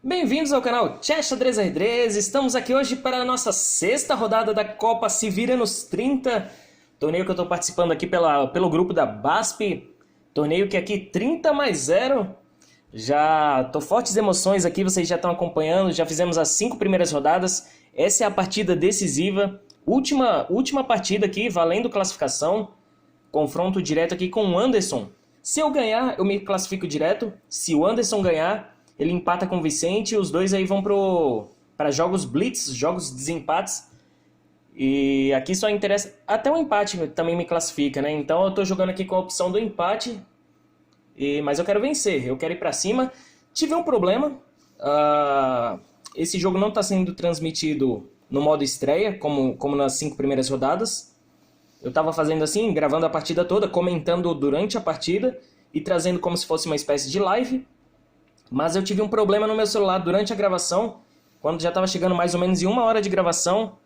Bem-vindos ao canal Chess Xadrez R13. Estamos aqui hoje para a nossa sexta rodada da Copa Se Vira nos 30. Torneio que eu estou participando aqui pelo grupo da BASP. Torneio que aqui 30+0. Já tô fortes emoções aqui, vocês já estão acompanhando. Já fizemos as 5 primeiras rodadas. Essa é a partida decisiva. Última partida aqui, valendo classificação. Confronto direto aqui com o Anderson. Se eu ganhar, eu me classifico direto. Se o Anderson ganhar, ele empata com o Vicente, e os dois aí vão para jogos blitz, jogos de desempates. E aqui só interessa... Até o empate também me classifica, né? Então eu tô jogando aqui com a opção do empate. Mas eu quero vencer, eu quero ir para cima. Tive um problema. Esse jogo não está sendo transmitido no modo estreia, como nas 5 primeiras rodadas. Eu estava fazendo assim, gravando a partida toda, comentando durante a partida e trazendo como se fosse uma espécie de live. Mas eu tive um problema no meu celular durante a gravação, quando já estava chegando mais ou menos em 1 hora de gravação,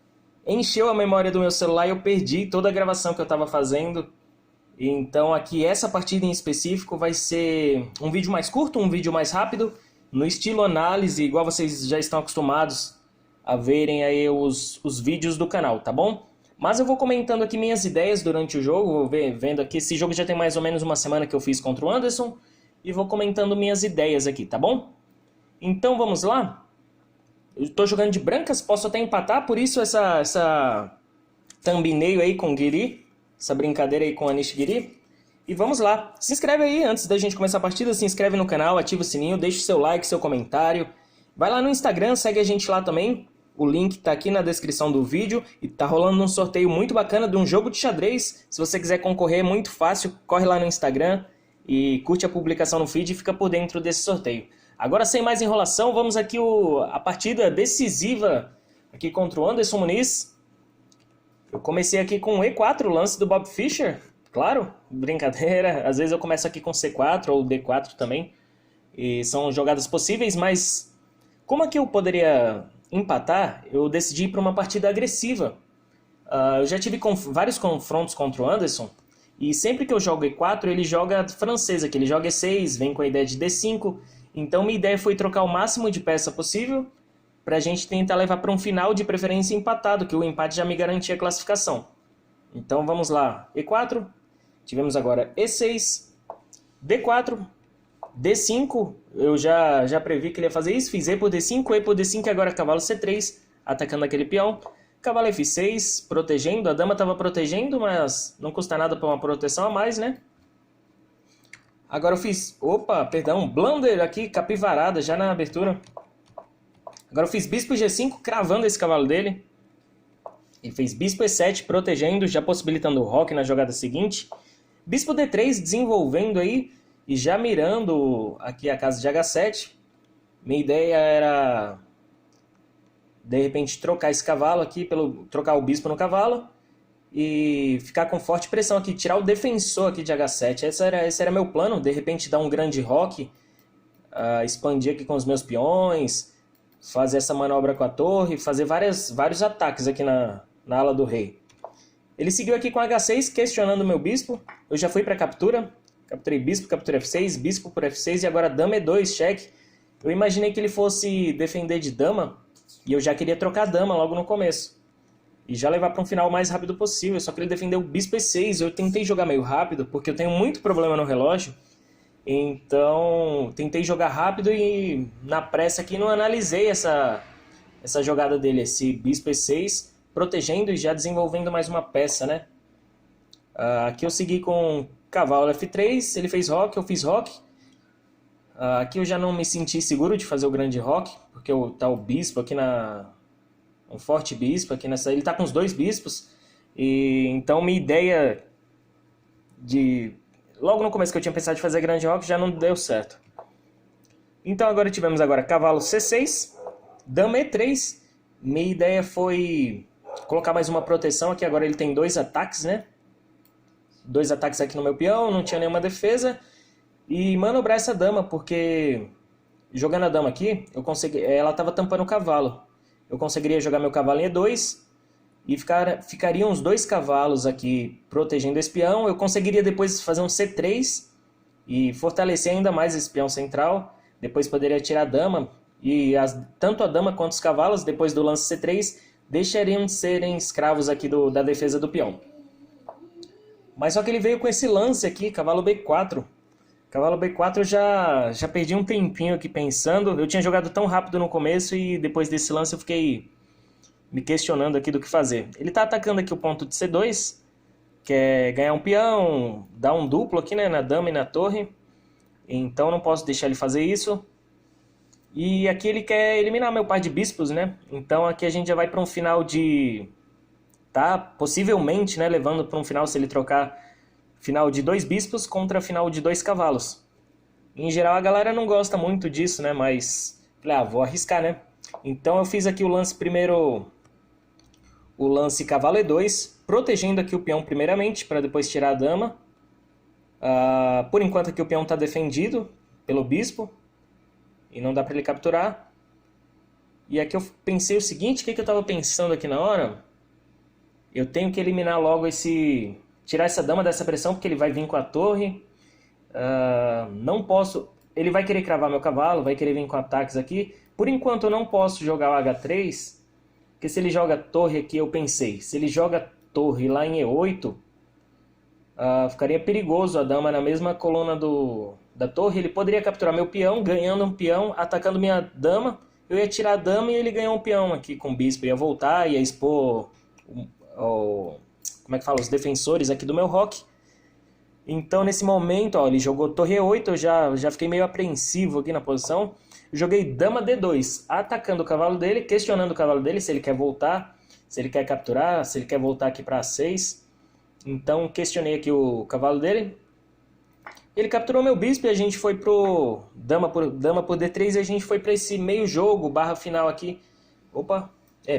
encheu a memória do meu celular e eu perdi toda a gravação que eu estava fazendo. Então aqui essa partida em específico vai ser um vídeo mais curto, um vídeo mais rápido, no estilo análise, igual vocês já estão acostumados a verem aí os vídeos do canal, tá bom? Mas eu vou comentando aqui minhas ideias durante o jogo, vou vendo aqui, esse jogo já tem mais ou menos uma semana que eu fiz contra o Anderson, e vou comentando minhas ideias aqui, tá bom? Então vamos lá? Eu estou jogando de brancas, posso até empatar, por isso essa thumbnail aí com o Guiri, essa brincadeira aí com o Nishigiri. E vamos lá, se inscreve aí antes da gente começar a partida, se inscreve no canal, ativa o sininho, deixa o seu like, seu comentário. Vai lá no Instagram, segue a gente lá também, o link tá aqui na descrição do vídeo. E tá rolando um sorteio muito bacana de um jogo de xadrez. Se você quiser concorrer, é muito fácil, corre lá no Instagram e curte a publicação no feed e fica por dentro desse sorteio. Agora, sem mais enrolação, vamos aqui a partida decisiva aqui contra o Anderson Muniz. Eu comecei aqui com o E4, o lance do Bob Fischer, claro, brincadeira. Às vezes eu começo aqui com C4 ou D4 também, e são jogadas possíveis, mas como aqui eu poderia empatar, eu decidi ir para uma partida agressiva. Eu já tive vários confrontos contra o Anderson, e sempre que eu jogo E4, ele joga francês aqui, ele joga E6, vem com a ideia de D5. Então minha ideia foi trocar o máximo de peça possível para a gente tentar levar para um final de preferência empatado, que o empate já me garantia a classificação. Então vamos lá, E4, tivemos agora E6, D4, D5, eu já previ que ele ia fazer isso, fiz E por D5, E por D5 e agora cavalo C3, atacando aquele peão. Cavalo F6, protegendo, a dama estava protegendo, mas não custa nada para uma proteção a mais, né? Agora eu fiz, blunder aqui, capivarada, já na abertura. Agora eu fiz bispo G5, cravando esse cavalo dele. Ele fez bispo E7, protegendo, já possibilitando o roque na jogada seguinte. Bispo D3, desenvolvendo aí, e já mirando aqui a casa de H7. Minha ideia era, de repente, trocar esse cavalo aqui, trocar o bispo no cavalo e ficar com forte pressão aqui, tirar o defensor aqui de H7. Esse era meu plano, de repente dar um grande roque, expandir aqui com os meus peões, fazer essa manobra com a torre, fazer vários ataques aqui na ala do rei. Ele seguiu aqui com H6, questionando o meu bispo. Eu já fui para captura, capturei bispo, captura F6, bispo por F6 e agora dama E2, cheque. Eu imaginei que ele fosse defender de dama e eu já queria trocar a dama logo no começo e já levar para um final o mais rápido possível, só que ele defendeu o bispo E6. Eu tentei jogar meio rápido, porque eu tenho muito problema no relógio, então tentei jogar rápido e na pressa aqui não analisei essa jogada dele, esse bispo E6, protegendo e já desenvolvendo mais uma peça, né? Aqui eu segui com cavalo F3, ele fez roque, eu fiz roque. Aqui eu já não me senti seguro de fazer o grande roque, porque tá o bispo aqui um forte bispo aqui nessa... Ele tá com os 2 bispos, e então minha ideia logo no começo que eu tinha pensado de fazer grande roque já não deu certo. Então agora tivemos cavalo C6, dama E3. Minha ideia foi colocar mais uma proteção aqui, agora ele tem 2 ataques, né? 2 ataques aqui no meu peão, não tinha nenhuma defesa. E manobrar essa dama, porque jogando a dama aqui, ela estava tampando o cavalo. Eu conseguiria jogar meu cavalo em E2 e ficariam os 2 cavalos aqui protegendo esse peão. Eu conseguiria depois fazer um C3 e fortalecer ainda mais esse peão central. Depois poderia tirar a dama, E tanto a dama quanto os cavalos, depois do lance C3, deixariam de serem escravos aqui da defesa do peão. Mas só que ele veio com esse lance aqui, cavalo B4. Cavalo B4 eu já perdi um tempinho aqui pensando. Eu tinha jogado tão rápido no começo e depois desse lance eu fiquei me questionando aqui do que fazer. Ele está atacando aqui o ponto de C2, quer ganhar um peão, dar um duplo aqui, né, na dama e na torre. Então não posso deixar ele fazer isso. E aqui ele quer eliminar meu par de bispos, né? Então aqui a gente já vai para um final de... Tá possivelmente, né, levando para um final, se ele trocar final de 2 bispos contra final de 2 cavalos. Em geral a galera não gosta muito disso, né? Mas, falei, vou arriscar, né? Então eu fiz aqui o lance primeiro... O lance cavalo E2, protegendo aqui o peão primeiramente, para depois tirar a dama. Por enquanto aqui o peão está defendido pelo bispo. E não dá para ele capturar. E aqui eu pensei o seguinte, o que eu estava pensando aqui na hora? Eu tenho que eliminar logo esse... Tirar essa dama dessa pressão, porque ele vai vir com a torre. Não posso... Ele vai querer cravar meu cavalo, vai querer vir com ataques aqui. Por enquanto eu não posso jogar o H3, porque se ele joga torre aqui, eu pensei, se ele joga torre lá em E8, ficaria perigoso a dama na mesma coluna da torre. Ele poderia capturar meu peão, ganhando um peão, atacando minha dama. Eu ia tirar a dama e ele ganhou um peão aqui com o bispo. Ia voltar, ia expor como é que fala? Os defensores aqui do meu roque. Então nesse momento, ó, ele jogou torre E8, eu já fiquei meio apreensivo aqui na posição. Eu joguei dama D2, atacando o cavalo dele, questionando o cavalo dele se ele quer voltar, se ele quer capturar, se ele quer voltar aqui para A6. Então questionei aqui o cavalo dele. Ele capturou meu bispo e a gente foi pro dama por D3 e a gente foi para esse meio jogo barra final aqui. Opa,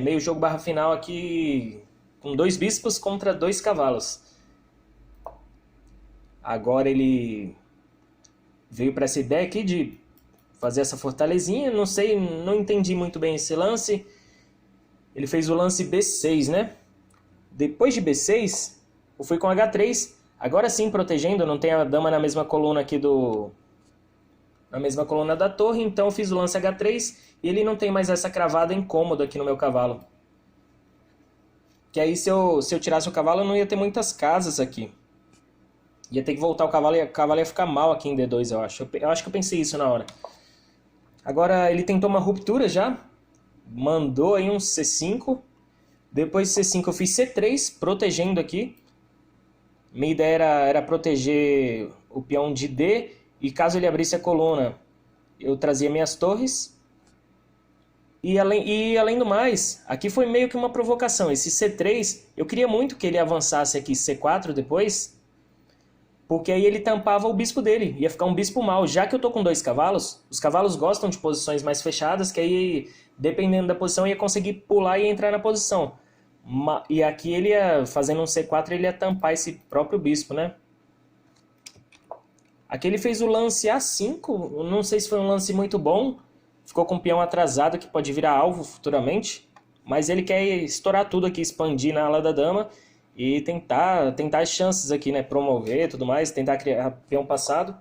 meio jogo barra final aqui com 2 bispos contra 2 cavalos. Agora ele veio para essa ideia aqui de fazer essa fortalezinha. Não sei, não entendi muito bem esse lance. Ele fez o lance B6, né? Depois de B6, eu fui com H3. Agora sim protegendo, não tem a dama na mesma coluna aqui na mesma coluna da torre. Então eu fiz o lance H3 e ele não tem mais essa cravada incômoda aqui no meu cavalo. Que aí se eu tirasse o cavalo eu não ia ter muitas casas aqui. Ia ter que voltar o cavalo e o cavalo ia ficar mal aqui em D2, eu acho. Eu acho que eu pensei isso na hora. Agora ele tentou uma ruptura já. Mandou aí um C5. Depois de C5 eu fiz C3, protegendo aqui. Minha ideia era proteger o peão de D. E caso ele abrisse a coluna, eu trazia minhas torres. E além do mais, aqui foi meio que uma provocação. Esse C3, eu queria muito que ele avançasse aqui C4 depois, porque aí ele tampava o bispo dele, ia ficar um bispo mau. Já que eu tô com 2 cavalos, os cavalos gostam de posições mais fechadas, que aí, dependendo da posição, ia conseguir pular e entrar na posição. E aqui ele ia, fazendo um C4, ele ia tampar esse próprio bispo, né? Aqui ele fez o lance A5, não sei se foi um lance muito bom, ficou com o peão atrasado que pode virar alvo futuramente, mas ele quer estourar tudo aqui, expandir na ala da dama e tentar as chances aqui, né, promover e tudo mais, tentar criar peão passado.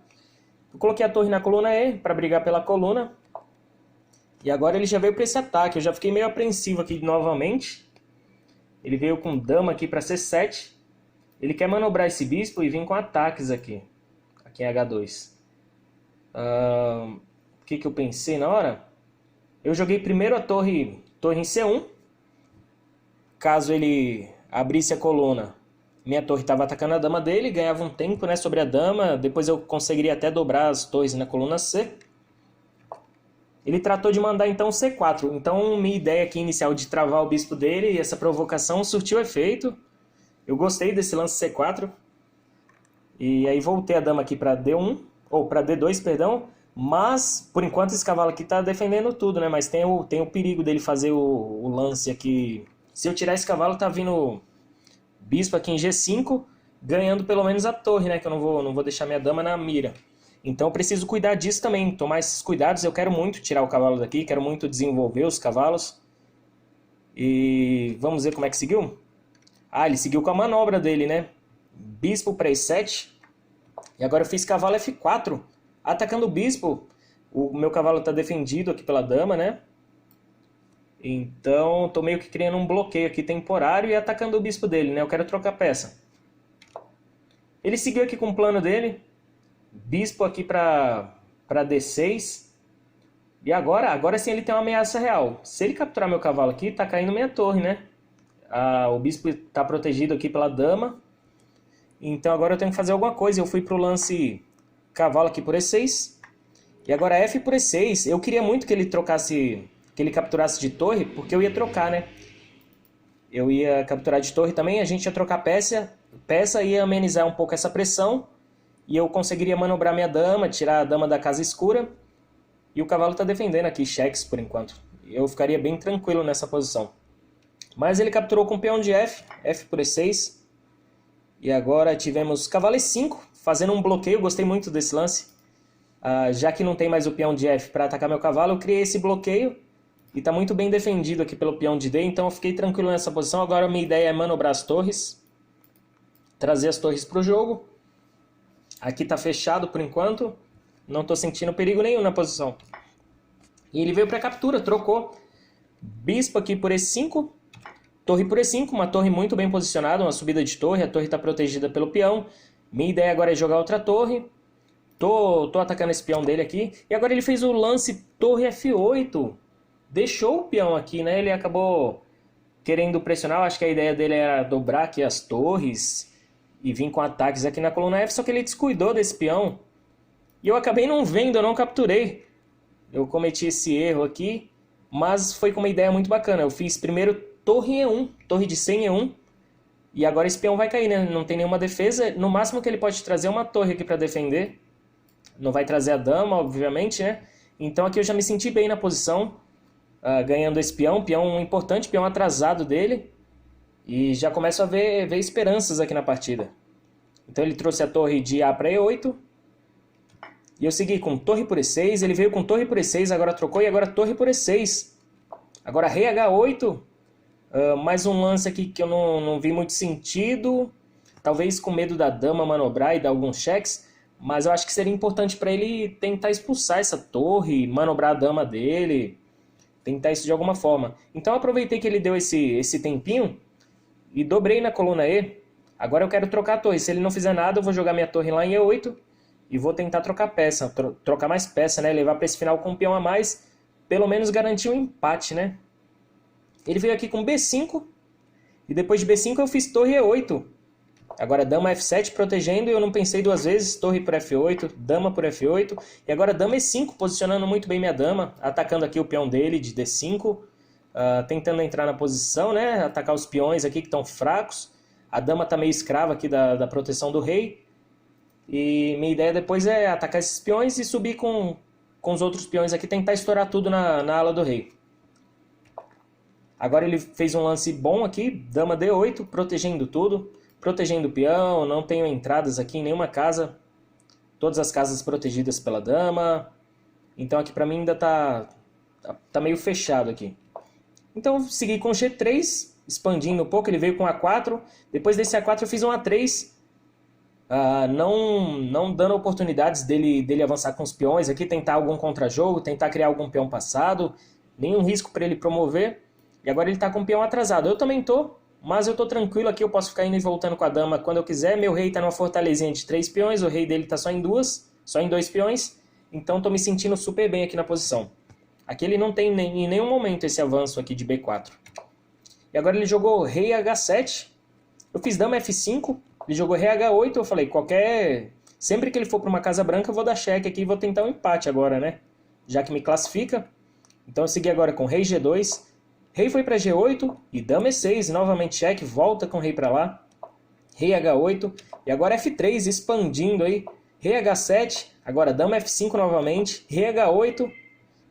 Eu coloquei a torre na coluna E para brigar pela coluna. E agora ele já veio para esse ataque, eu já fiquei meio apreensivo aqui novamente. Ele veio com dama aqui para C7. Ele quer manobrar esse bispo e vir com ataques aqui em H2. O que eu pensei na hora? Eu joguei primeiro a torre em C1. Caso ele abrisse a coluna, minha torre estava atacando a dama dele, ganhava um tempo, né, sobre a dama. Depois eu conseguiria até dobrar as torres na coluna C. Ele tratou de mandar então C4. Então minha ideia aqui inicial de travar o bispo dele e essa provocação surtiu efeito. Eu gostei desse lance C4. E aí voltei a dama aqui para D1, ou para D2, perdão. Mas, por enquanto, esse cavalo aqui está defendendo tudo, né? Mas tem o perigo dele fazer o lance aqui. Se eu tirar esse cavalo, tá vindo bispo aqui em G5, ganhando pelo menos a torre, né? Que eu não vou deixar minha dama na mira. Então eu preciso cuidar disso também, tomar esses cuidados. Eu quero muito tirar o cavalo daqui, quero muito desenvolver os cavalos. E vamos ver como é que seguiu? Ah, ele seguiu com a manobra dele, né? Bispo para E7. E agora eu fiz cavalo F4. Atacando o bispo, O meu cavalo está defendido aqui pela dama, né? Então, tô meio que criando um bloqueio aqui temporário e atacando o bispo dele, né? Eu quero trocar peça. Ele seguiu aqui com o plano dele. Bispo aqui para D6. E agora sim ele tem uma ameaça real. Se ele capturar meu cavalo aqui, tá caindo minha torre, né? O bispo tá protegido aqui pela dama. Então agora eu tenho que fazer alguma coisa. Eu fui pro lance cavalo aqui por E6. E agora F por E6. Eu queria muito que ele trocasse... que ele capturasse de torre, porque eu ia trocar, né? Eu ia capturar de torre também, a gente ia trocar peça ia amenizar um pouco essa pressão, e eu conseguiria manobrar minha dama, tirar a dama da casa escura, e o cavalo tá defendendo aqui, cheques por enquanto. Eu ficaria bem tranquilo nessa posição. Mas ele capturou com o peão de F, F por E6, e agora tivemos cavalo E5, fazendo um bloqueio, gostei muito desse lance. Já que não tem mais o peão de F para atacar meu cavalo, eu criei esse bloqueio, e está muito bem defendido aqui pelo peão de D, então eu fiquei tranquilo nessa posição. Agora a minha ideia é manobrar as torres, trazer as torres para o jogo. Aqui está fechado por enquanto, não estou sentindo perigo nenhum na posição. E ele veio para captura, trocou. Bispo aqui por E5, torre por E5, uma torre muito bem posicionada, uma subida de torre, a torre está protegida pelo peão. Minha ideia agora é jogar outra torre. Tô atacando esse peão dele aqui. E agora ele fez o lance torre F8. Deixou o peão aqui, né? Ele acabou querendo pressionar. Eu acho que a ideia dele era dobrar aqui as torres e vir com ataques aqui na coluna F, só que ele descuidou desse peão. E eu acabei não vendo, eu não capturei. Eu cometi esse erro aqui, mas foi com uma ideia muito bacana. Eu fiz primeiro torre E1, torre de 100 E1, e agora esse peão vai cair, né? Não tem nenhuma defesa. No máximo que ele pode trazer é uma torre aqui para defender. Não vai trazer a dama, obviamente, né? Então aqui eu já me senti bem na posição. Ganhando esse peão importante, peão atrasado dele, e já começo a ver esperanças aqui na partida. Então ele trouxe a torre de A para E8, e eu segui com torre por E6, ele veio com torre por E6, agora trocou, e agora torre por E6. Agora rei H8, mais um lance aqui que eu não vi muito sentido, talvez com medo da dama manobrar e dar alguns cheques, mas eu acho que seria importante para ele tentar expulsar essa torre, manobrar a dama dele, tentar isso de alguma forma. Então eu aproveitei que ele deu esse tempinho e dobrei na coluna E. Agora eu quero trocar a torre. Se ele não fizer nada, eu vou jogar minha torre lá em E8 e vou tentar trocar peça, trocar mais peça, né? Levar para esse final com um peão a mais, pelo menos garantir um empate, né? Ele veio aqui com B5 e depois de B5 eu fiz torre E8. Agora dama F7 protegendo, e eu não pensei duas vezes, torre por F8, dama por F8, e agora dama E5, posicionando muito bem minha dama, atacando aqui o peão dele de D5, tentando entrar na posição, né, atacar os peões aqui que estão fracos. A dama está meio escrava aqui da proteção do rei, e minha ideia depois é atacar esses peões e subir com os outros peões aqui, tentar estourar tudo na ala do rei. Agora ele fez um lance bom aqui, dama D8, protegendo tudo. Protegendo o peão, não tenho entradas aqui em nenhuma casa. Todas as casas protegidas pela dama. Então aqui pra mim ainda tá meio fechado aqui. Então eu segui com G3, expandindo um pouco, ele veio com A4. Depois desse A4 eu fiz um A3. Não dando oportunidades dele avançar com os peões aqui, tentar algum contra-jogo, tentar criar algum peão passado. Nenhum risco para ele promover. E agora ele tá com o peão atrasado. Eu também tô. Mas eu tô tranquilo aqui, eu posso ficar indo e voltando com a dama quando eu quiser. Meu rei tá numa fortalezinha de 3 peões, o rei dele tá só em 2 peões. Então tô me sentindo super bem aqui na posição. Aqui ele não tem em nenhum momento esse avanço aqui de B4. E agora ele jogou rei H7. Eu fiz dama F5, ele jogou rei H8, eu falei, sempre que ele for para uma casa branca eu vou dar cheque aqui e vou tentar um empate agora, né? Já que me classifica. Então eu segui agora com rei G2. Rei foi para G8 e dama E6, novamente cheque, volta com o rei para lá. Rei H8 e agora F3, expandindo aí. Rei H7, agora dama F5 novamente. Rei H8,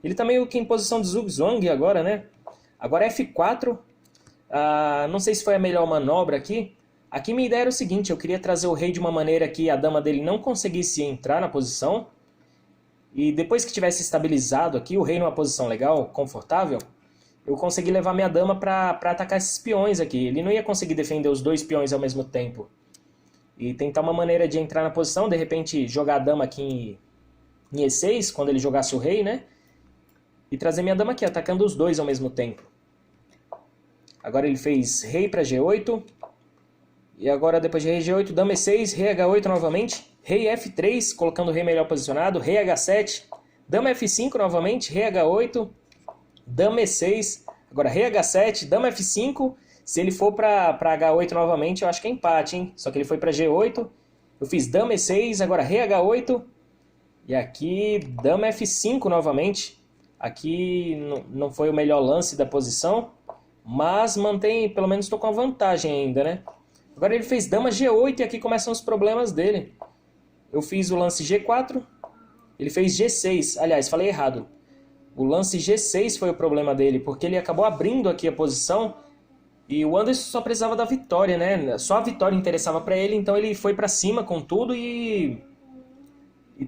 ele tá meio que em posição de zugzwang agora, né? Agora F4, não sei se foi a melhor manobra aqui. Aqui minha ideia era o seguinte, eu queria trazer o rei de uma maneira que a dama dele não conseguisse entrar na posição. E depois que tivesse estabilizado aqui, o rei numa posição legal, confortável, eu consegui levar minha dama para atacar esses peões aqui. Ele não ia conseguir defender os 2 peões ao mesmo tempo. E tentar uma maneira de entrar na posição, de repente jogar a dama aqui em E6, quando ele jogasse o rei, né? E trazer minha dama aqui, atacando os dois ao mesmo tempo. Agora ele fez rei para G8. E agora, depois de rei G8, dama E6, rei H8 novamente. Rei F3, colocando o rei melhor posicionado. Rei H7, dama F5 novamente. Rei H8, dama E6. Agora rei H7, dama F5. Se ele for para H8 novamente, eu acho que é empate, hein? Só que ele foi para G8. Eu fiz dama E6, agora rei H8. E aqui, dama F5 novamente. Aqui não foi o melhor lance da posição, mas mantém, pelo menos estou com a vantagem ainda, né? Agora ele fez dama G8 e aqui começam os problemas dele. Eu fiz o lance G4, ele fez G6. Aliás, falei errado. O lance G6 foi o problema dele, porque ele acabou abrindo aqui a posição e o Anderson só precisava da vitória, né? Só a vitória interessava para ele, então ele foi para cima com tudo e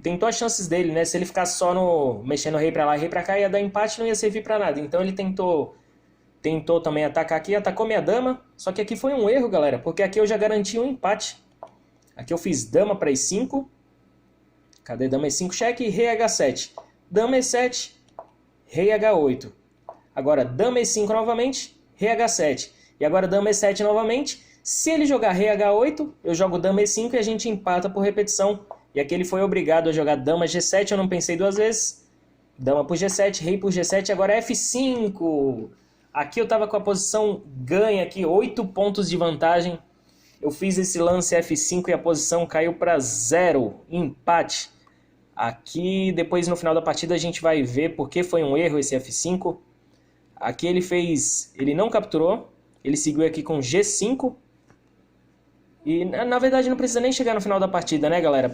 tentou as chances dele, né? Se ele ficasse só mexendo rei para lá e rei para cá, ia dar empate, não ia servir para nada. Então ele tentou também atacar aqui, atacou minha dama, só que aqui foi um erro, galera, porque aqui eu já garanti um empate. Aqui eu fiz dama para E5, cadê dama E5, cheque, rei H7, dama E7, rei H8, agora dama E5 novamente, rei H7, e agora dama E7 novamente. Se ele jogar rei H8, eu jogo dama E5 e a gente empata por repetição, e aqui ele foi obrigado a jogar dama G7, eu não pensei duas vezes, dama por G7, rei por G7, agora F5. Aqui eu estava com a posição ganha, aqui 8 pontos de vantagem. Eu fiz esse lance F5 e a posição caiu para 0, empate. Aqui, depois no final da partida a gente vai ver porque foi um erro esse F5. Aqui ele não capturou, ele seguiu aqui com G5. E na verdade não precisa nem chegar no final da partida, né, galera?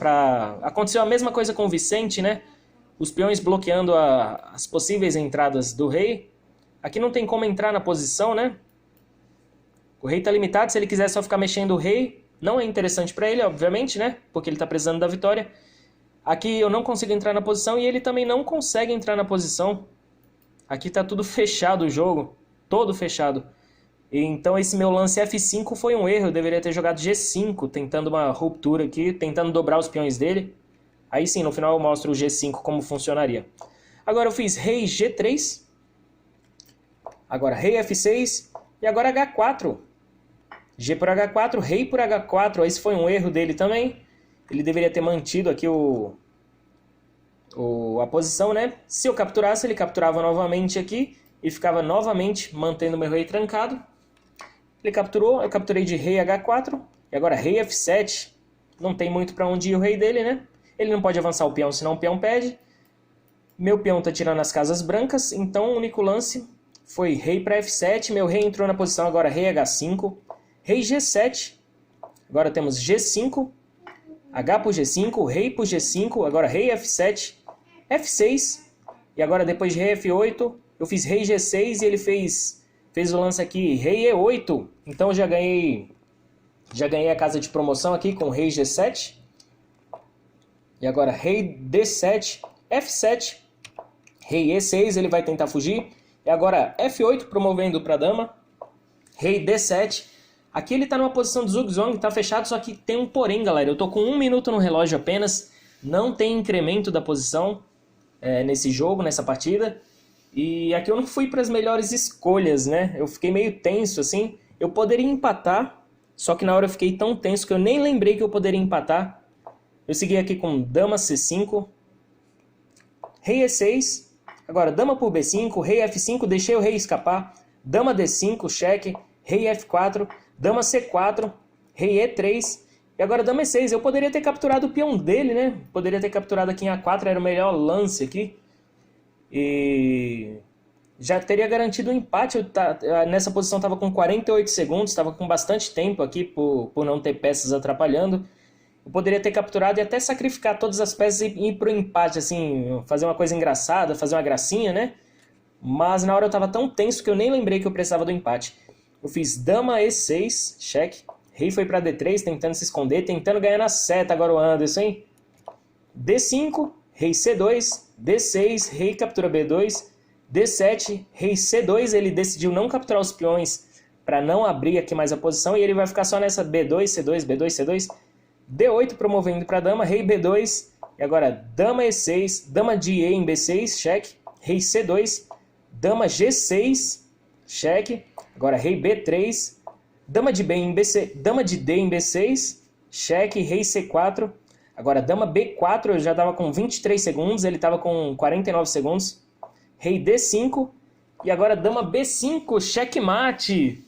Aconteceu a mesma coisa com o Vicente, né? Os peões bloqueando as possíveis entradas do rei. Aqui não tem como entrar na posição, né? O rei está limitado, se ele quiser só ficar mexendo o rei, não é interessante para ele, obviamente, né? Porque ele está precisando da vitória. Aqui eu não consigo entrar na posição e ele também não consegue entrar na posição. Aqui está tudo fechado o jogo, todo fechado. Então esse meu lance F5 foi um erro, eu deveria ter jogado G5, tentando uma ruptura aqui, tentando dobrar os peões dele. Aí sim, no final eu mostro o G5 como funcionaria. Agora eu fiz rei G3. Agora rei F6 e agora H4. G por H4, rei por H4. Esse foi um erro dele também. Ele deveria ter mantido aqui a posição, né? Se eu capturasse, ele capturava novamente aqui e ficava novamente mantendo meu rei trancado. Ele capturou, eu capturei de rei H4 e agora rei F7. Não tem muito para onde ir o rei dele, né? Ele não pode avançar o peão, senão o peão perde. Meu peão está tirando as casas brancas, então o único lance foi rei para F7, meu rei entrou na posição, agora rei H5, rei G7, agora temos G5, H por G5, rei por G5, agora rei F7, F6, e agora depois de rei F8, eu fiz rei G6 e ele fez o lance aqui, rei E8, então eu já ganhei a casa de promoção aqui com rei G7, e agora rei D7, F7, rei E6, ele vai tentar fugir, e agora F8 promovendo para a dama, rei D7. Aqui ele está numa posição de zugzwang, está fechado, só que tem um porém, galera. Eu estou com 1 minuto no relógio apenas, não tem incremento da posição nesse jogo, nessa partida. E aqui eu não fui para as melhores escolhas, né? Eu fiquei meio tenso assim. Eu poderia empatar, só que na hora eu fiquei tão tenso que eu nem lembrei que eu poderia empatar. Eu segui aqui com dama C5, rei E6. Agora, dama por B5, rei F5, deixei o rei escapar, dama D5, cheque, rei F4, dama C4, rei E3, e agora dama E6. Eu poderia ter capturado o peão dele, né? Poderia ter capturado aqui em A4, era o melhor lance aqui. E já teria garantido um empate. Nessa posição estava com 48 segundos, estava com bastante tempo aqui por não ter peças atrapalhando. Eu poderia ter capturado e até sacrificar todas as peças e ir para o empate, assim, fazer uma coisa engraçada, fazer uma gracinha, né? Mas na hora eu estava tão tenso que eu nem lembrei que eu precisava do empate. Eu fiz dama E6, cheque, rei foi para D3, tentando se esconder, tentando ganhar na seta agora o Anderson, hein? D5, rei C2, D6, rei captura B2, D7, rei C2, ele decidiu não capturar os peões para não abrir aqui mais a posição e ele vai ficar só nessa B2, C2, B2, C2, D8 promovendo para a dama, rei B2, E agora dama E6, dama de E em B6, cheque. Rei C2, dama G6, cheque. Agora rei B3, dama de B em B6, dama de D em B6, cheque, rei C4. Agora dama B4, eu já estava com 23 segundos, ele estava com 49 segundos. Rei D5 e agora dama B5, checkmate.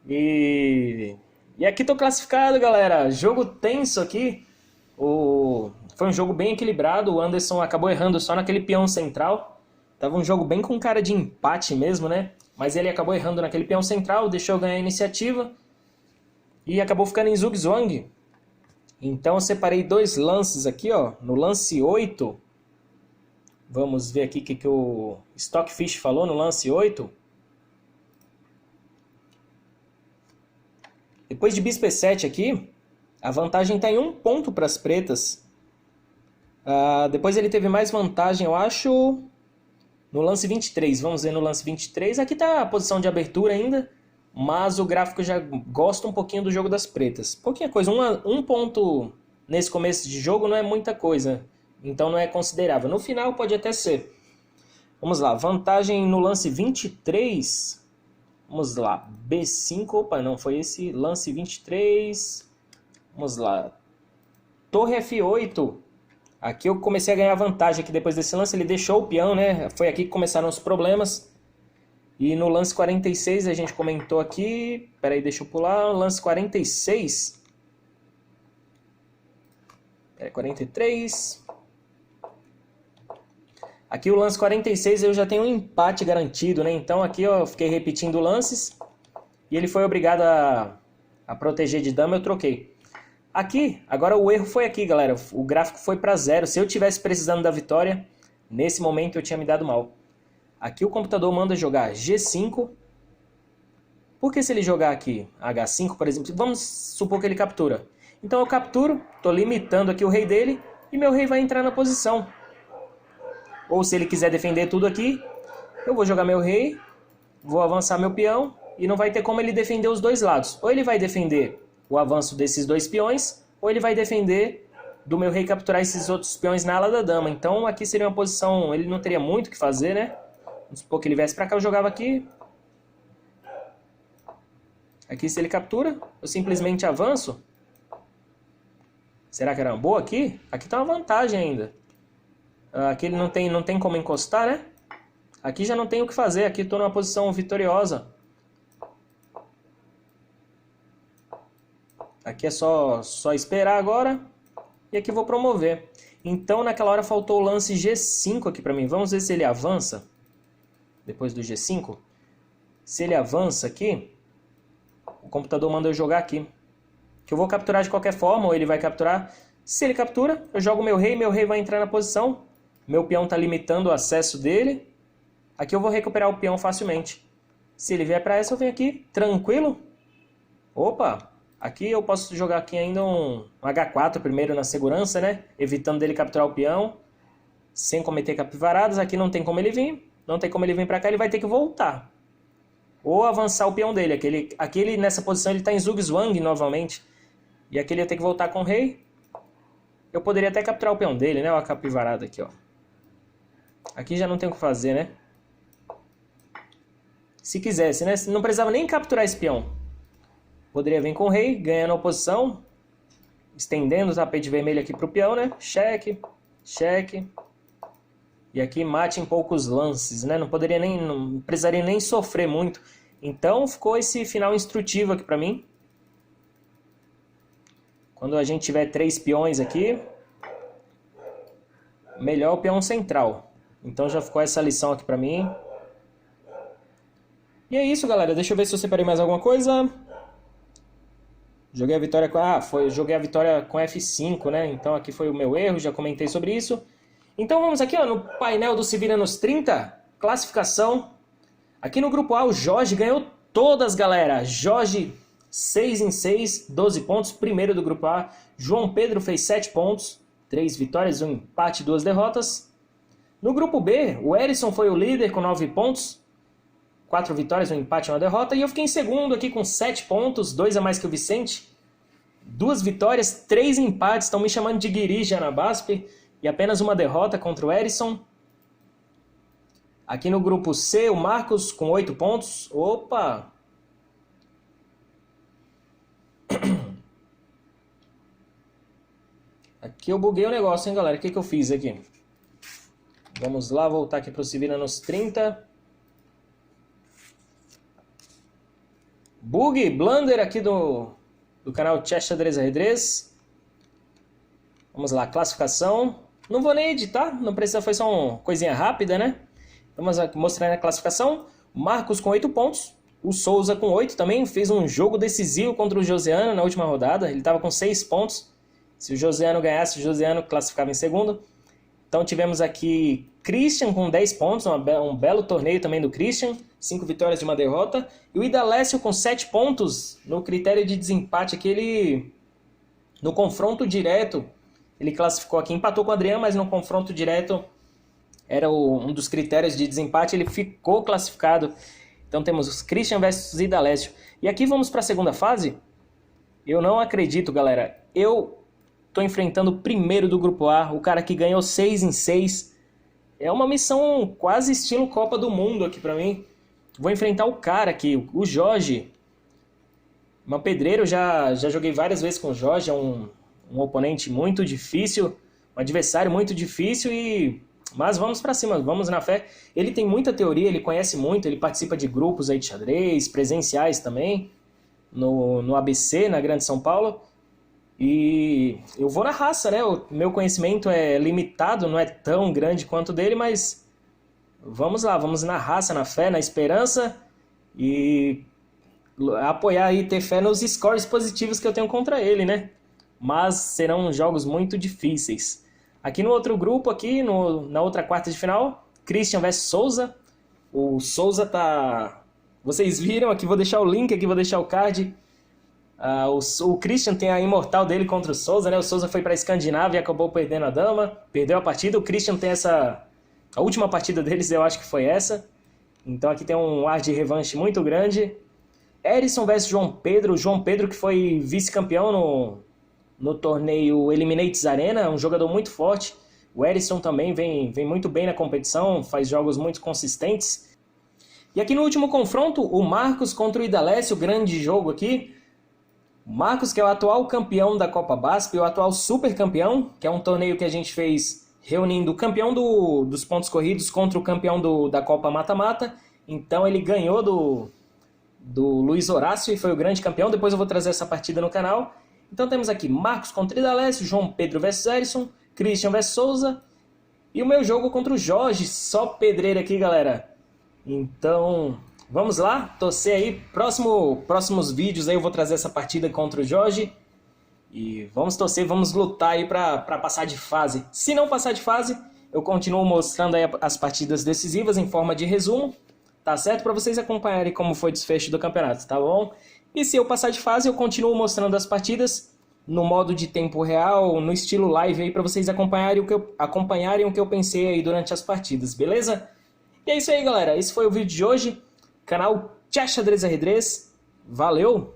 E aqui estou classificado, galera. Jogo tenso aqui. Foi um jogo bem equilibrado. O Anderson acabou errando só naquele peão central. Tava um jogo bem com cara de empate mesmo, né? Mas ele acabou errando naquele peão central, deixou eu ganhar a iniciativa. E acabou ficando em zugzwang. Então eu separei dois lances aqui, ó. No lance 8. Vamos ver aqui o que o Stockfish falou no lance 8. Depois de bispo E7 aqui, a vantagem está em 1 ponto para as pretas. Depois ele teve mais vantagem, eu acho, no lance 23. Vamos ver no lance 23. Aqui está a posição de abertura ainda, mas o gráfico já gosta um pouquinho do jogo das pretas. Pouquinha coisa, um ponto nesse começo de jogo não é muita coisa, então não é considerável. No final pode até ser. Vamos lá, vantagem no lance 23. Vamos lá, B5, opa, não foi esse, lance 23, vamos lá, torre F8, aqui eu comecei a ganhar vantagem aqui depois desse lance, ele deixou o peão, né, foi aqui que começaram os problemas, e no lance 46 a gente comentou aqui, peraí, deixa eu pular, lance 46, peraí, 43... Aqui o lance 46 eu já tenho um empate garantido, né? Então aqui eu fiquei repetindo lances e ele foi obrigado a proteger de dama, eu troquei. Aqui, agora o erro foi aqui, galera. O gráfico foi para 0. Se eu tivesse precisando da vitória, nesse momento eu tinha me dado mal. Aqui o computador manda jogar G5. Porque se ele jogar aqui H5, por exemplo, vamos supor que ele captura. Então eu capturo, estou limitando aqui o rei dele e meu rei vai entrar na posição. Ou se ele quiser defender tudo aqui, eu vou jogar meu rei, vou avançar meu peão e não vai ter como ele defender os dois lados. Ou ele vai defender o avanço desses dois peões, ou ele vai defender do meu rei capturar esses outros peões na ala da dama. Então aqui seria uma posição, ele não teria muito o que fazer, né? Vamos supor que ele viesse pra cá, eu jogava aqui. Aqui se ele captura, eu simplesmente avanço. Será que era uma boa aqui? Aqui tá uma vantagem ainda. Aqui ele não tem como encostar, né? Aqui já não tem o que fazer. Aqui estou numa posição vitoriosa. Aqui é só esperar agora. E aqui vou promover. Então naquela hora faltou o lance G5 aqui para mim. Vamos ver se ele avança. Depois do G5. Se ele avança aqui, o computador manda eu jogar aqui. Que eu vou capturar de qualquer forma, ou ele vai capturar. Se ele captura, eu jogo meu rei vai entrar na posição. Meu peão está limitando o acesso dele. Aqui eu vou recuperar o peão facilmente. Se ele vier para essa, eu venho aqui, tranquilo. Opa, aqui eu posso jogar aqui ainda um H4 primeiro na segurança, né? Evitando dele capturar o peão, sem cometer capivaradas. Aqui não tem como ele vir. Não tem como ele vir para cá, ele vai ter que voltar. Ou avançar o peão dele. Aqui ele, nessa posição ele está em zugzwang novamente. E aqui ele ia ter que voltar com o rei. Eu poderia até capturar o peão dele, né? Olha a capivarada aqui, ó. Aqui já não tem o que fazer, né? Se quisesse, né? Não precisava nem capturar esse peão. Poderia vir com o rei, ganhando a oposição. Estendendo o tapete vermelho aqui para o peão, né? Cheque, cheque. E aqui mate em poucos lances, né? Não precisaria nem sofrer muito. Então ficou esse final instrutivo aqui para mim. Quando a gente tiver 3 peões aqui, melhor o peão central. Então já ficou essa lição aqui pra mim. E é isso, galera. Deixa eu ver se eu separei mais alguma coisa. Joguei a vitória com... joguei a vitória com F5, né? Então aqui foi o meu erro, já comentei sobre isso. Então vamos aqui, ó, no painel do Se Vira nos 30. Classificação. Aqui no grupo A, o Jorge ganhou todas, galera. Jorge, 6 em 6, 12 pontos. Primeiro do grupo A. João Pedro fez 7 pontos. 3 vitórias, 1 empate e 2 derrotas. No grupo B, o Erisson foi o líder com 9 pontos. 4 vitórias, 1 empate e 1 derrota. E eu fiquei em segundo aqui com 7 pontos, 2 a mais que o Vicente. 2 vitórias, 3 empates, estão me chamando de guiri já na BASP, e apenas uma derrota contra o Erisson. Aqui no grupo C, o Marcos com 8 pontos. Opa! Aqui eu buguei o negócio, hein, galera? O que eu fiz aqui? Vamos lá, voltar aqui para o Se Vira nos 30. Bug, blunder aqui do canal Chess Xadrez Ajedrez. Vamos lá, classificação. Não vou nem editar, não precisa, foi só uma coisinha rápida, né? Vamos mostrar a classificação. Marcos com 8 pontos. O Souza com 8 também. Fez um jogo decisivo contra o Josiano na última rodada. Ele estava com 6 pontos. Se o Josiano ganhasse, o Josiano classificava em segundo. Então tivemos aqui Christian com 10 pontos. Um belo torneio também do Christian. 5 vitórias e uma derrota. E o Idalécio com 7 pontos. No critério de desempate aqui, ele... No confronto direto, ele classificou aqui. Empatou com o Adriano, mas no confronto direto... Era um dos critérios de desempate, ele ficou classificado. Então temos os Christian versus Idalécio. E aqui vamos para a segunda fase. Eu não acredito, galera. Eu tô enfrentando o primeiro do grupo A, o cara que ganhou 6 em 6. É uma missão quase estilo Copa do Mundo aqui para mim. Vou enfrentar o cara aqui, o Jorge. Uma pedreira, eu já joguei várias vezes com o Jorge. É um oponente muito difícil, um adversário muito difícil Mas vamos pra cima, vamos na fé. Ele tem muita teoria, ele conhece muito, ele participa de grupos aí de xadrez, presenciais também, no ABC, na Grande São Paulo. E eu vou na raça, né? O meu conhecimento é limitado, não é tão grande quanto o dele, mas vamos lá, vamos na raça, na fé, na esperança e apoiar e ter fé nos scores positivos que eu tenho contra ele, né? Mas serão jogos muito difíceis. Aqui no outro grupo, aqui na outra quarta de final, Christian vs Souza. O Souza tá... Vocês viram aqui, vou deixar o link aqui, vou deixar o card. O Christian tem a imortal dele contra o Souza, né? O Souza foi para a Escandinávia e acabou perdendo a dama. Perdeu a partida. O Christian tem essa... A última partida deles eu acho que foi essa. Então aqui tem um ar de revanche muito grande. Erisson vs João Pedro. O João Pedro que foi vice-campeão no torneio Eliminates Arena, um jogador muito forte. O Erisson também vem muito bem na competição, faz jogos muito consistentes. E aqui no último confronto, o Marcos contra o Idalécio, grande jogo aqui. O Marcos, que é o atual campeão da Copa BASP, o atual super campeão, que é um torneio que a gente fez reunindo o campeão dos pontos corridos contra o campeão da Copa Mata-Mata. Então ele ganhou do Luiz Horácio e foi o grande campeão. Depois eu vou trazer essa partida no canal. Então temos aqui Marcos contra Idalécio, João Pedro versus Erisson, Christian versus Souza. E o meu jogo contra o Jorge, só pedreira aqui, galera. Então, vamos lá, torcer aí. Próximos vídeos aí eu vou trazer essa partida contra o Jorge. E vamos torcer, vamos lutar aí pra passar de fase. Se não passar de fase, eu continuo mostrando aí as partidas decisivas em forma de resumo. Tá certo? Para vocês acompanharem como foi o desfecho do campeonato, tá bom? E se eu passar de fase, eu continuo mostrando as partidas no modo de tempo real, no estilo live aí, para vocês acompanharem o que eu pensei aí durante as partidas, beleza? E é isso aí, galera. Esse foi o vídeo de hoje. Canal Chess Xadrez Ajedrez. Valeu!